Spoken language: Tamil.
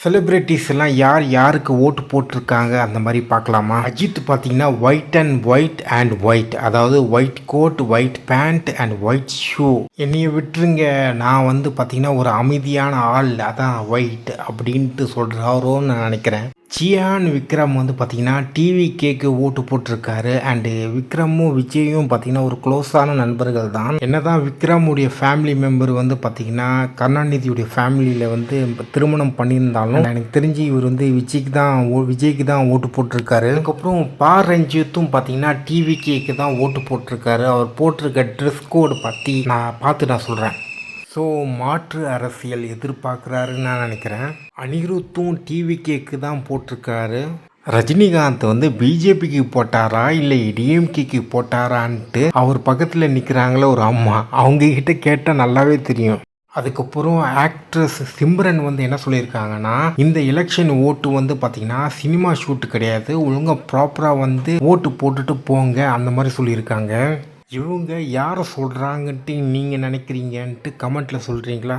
செலிபிரிட்டிஸ் எல்லாம் யார் யாருக்கு ஓட்டு போட்டிருக்காங்க அந்த மாதிரி பார்க்கலாமா? அஜித் பார்த்தீங்கன்னா ஒயிட் அதாவது white coat, white pant and white shoe. என்னைய விட்டுருங்க, நான் வந்து பார்த்தீங்கன்னா ஒரு அமைதியான ஆள், அதான் ஒயிட் அப்படின்ட்டு சொல்கிறாரோன்னு நான் நினைக்கிறேன். சியான் விக்ரம் வந்து பார்த்தீங்கன்னா டிவி கேக்கு ஓட்டு போட்டிருக்காரு. அண்டு விக்ரமும் விஜயும் பார்த்தீங்கன்னா ஒரு க்ளோஸான நண்பர்கள் தான். என்னதான் விக்ரமுடைய ஃபேமிலி மெம்பர் வந்து பார்த்தீங்கன்னா கருணாநிதியுடைய ஃபேமிலியில் வந்து திருமணம் பண்ணியிருந்தாலும் எனக்கு தெரிஞ்சு இவர் வந்து விஜய்க்கு தான் ஓட்டு போட்டிருக்காரு. அதுக்கப்புறம் ரஞ்சித்தும் பார்த்தீங்கன்னா டிவி கேக்கு தான் ஓட்டு போட்டிருக்காரு. அவர் போட்டிருக்க ட்ரெஸ் கோடு பற்றி நான் சொல்கிறேன். ஸோ மாற்று அரசியல் எதிர்பார்க்குறாருன்னு நான் நினைக்கிறேன். அனிருத்தும் டிவி கேக்கு தான் போட்டிருக்காரு. ரஜினிகாந்த் வந்து பிஜேபிக்கு போட்டாரா இல்லை டிஎம்கேக்கு போட்டாரான்ட்டு அவர் பக்கத்தில் நிற்கிறாங்களே ஒரு அம்மா, அவங்கக்கிட்ட கேட்டால் நல்லாவே தெரியும். அதுக்கப்புறம் ஆக்ட்ரஸ் சிம்ரன் வந்து என்ன சொல்லியிருக்காங்கன்னா, இந்த எலெக்ஷன் ஓட்டு வந்து பார்த்தீங்கன்னா சினிமா ஷூட்டு கிடையாது, ஒழுங்காக ப்ராப்பராக வந்து ஓட்டு போட்டுட்டு போங்க அந்த மாதிரி சொல்லியிருக்காங்க. இவங்க யாரை சொல்கிறாங்கன்ட்டு நீங்கள் நினைக்கிறீங்கன்ட்டு கமெண்ட்டில் சொல்கிறீங்களா?